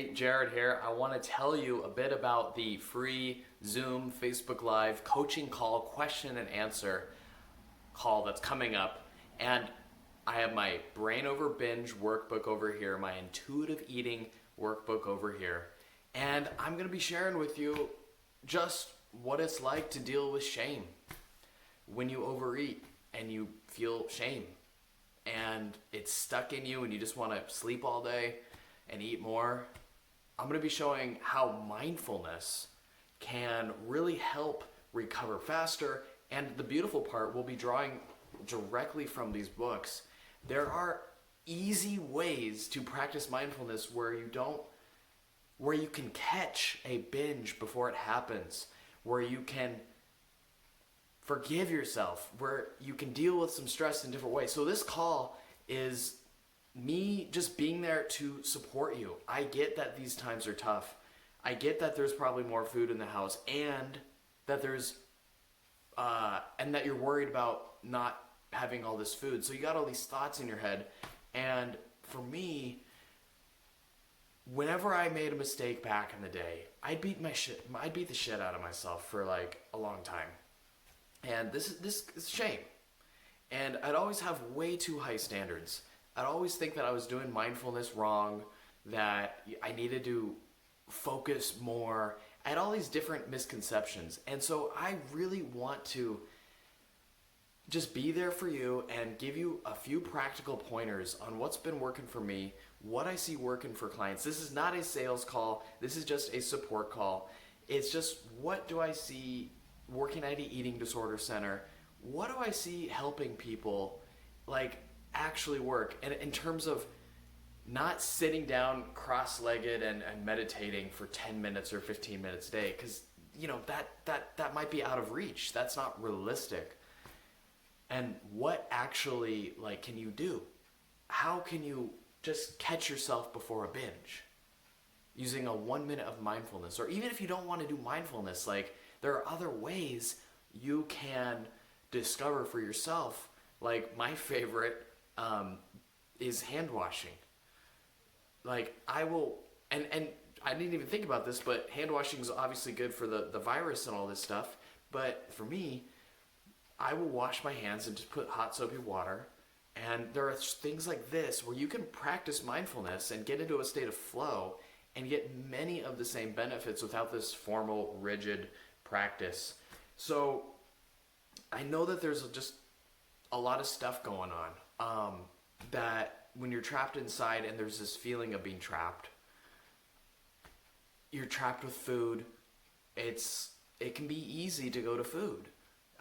Hey, Jared here. I want to tell you a bit about the free Zoom Facebook Live coaching call, question and answer call that's coming up. And I have my Brain Over Binge workbook over here, my intuitive eating workbook over here. And I'm going to be sharing with you just what it's like to deal with shame when you overeat and you feel shame and it's stuck in you and you just want to sleep all day and eat more. I'm going to be showing how mindfulness can really help recover faster. And the beautiful part, we'll be drawing directly from these books. There are easy ways to practice mindfulness where you can catch a binge before it happens, where you can forgive yourself, where you can deal with some stress in different ways. So this call is me just being there to support you. I get that these times are tough. I get that there's probably more food in the house and that and that you're worried about not having all this food. So you got all these thoughts in your head. And for me, whenever I made a mistake back in the day, I'd beat the shit out of myself for like a long time. And this is shame. And I'd always have way too high standards. I'd always think that I was doing mindfulness wrong, that I needed to focus more. I had all these different misconceptions. And so I really want to just be there for you and give you a few practical pointers on what's been working for me, what I see working for clients. This is not a sales call. This is just a support call. It's just, what do I see working at an eating disorder center? What do I see helping people actually work? And in terms of not sitting down cross-legged and meditating for 10 minutes or 15 minutes a day, because that might be out of reach. That's not realistic. And what actually can you do? How can you just catch yourself before a binge using a 1 minute of mindfulness? Or even if you don't want to do mindfulness, there are other ways you can discover for yourself. Like my favorite is hand washing. I will, and I didn't even think about this, but hand washing is obviously good for the virus and all this stuff. But for me, I will wash my hands and just put hot soapy water. And there are things like this where you can practice mindfulness and get into a state of flow and get many of the same benefits without this formal, rigid practice. So I know that there's just a lot of stuff going on, that when you're trapped inside and there's this feeling of being trapped, you're trapped with food. It can be easy to go to food.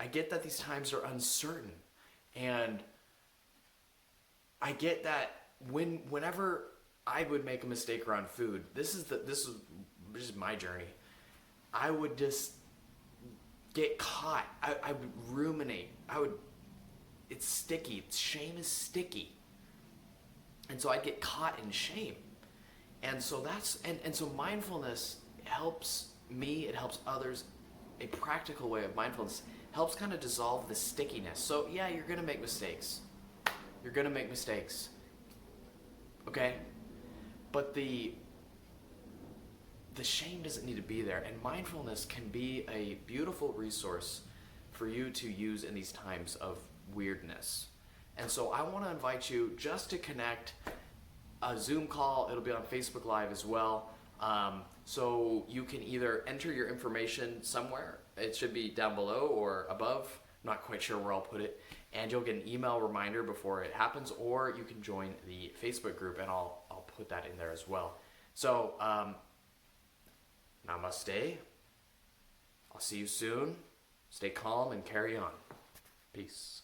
I get that these times are uncertain, and I get that whenever I would make a mistake around food, this is my journey. I would just get caught. I would ruminate. It's sticky. Shame is sticky. And so I'd get caught in shame. And so so mindfulness helps me, it helps others. A practical way of mindfulness helps kind of dissolve the stickiness. So yeah, you're going to make mistakes. You're going to make mistakes. Okay? But the shame doesn't need to be there. And mindfulness can be a beautiful resource for you to use in these times of weirdness. And so I want to invite you just to connect a Zoom call. It'll be on Facebook Live as well. So you can either enter your information somewhere. It should be down below or above. I'm not quite sure where I'll put it. And you'll get an email reminder before it happens, or you can join the Facebook group and I'll put that in there as well. So, namaste. I'll see you soon. Stay calm and carry on. Peace.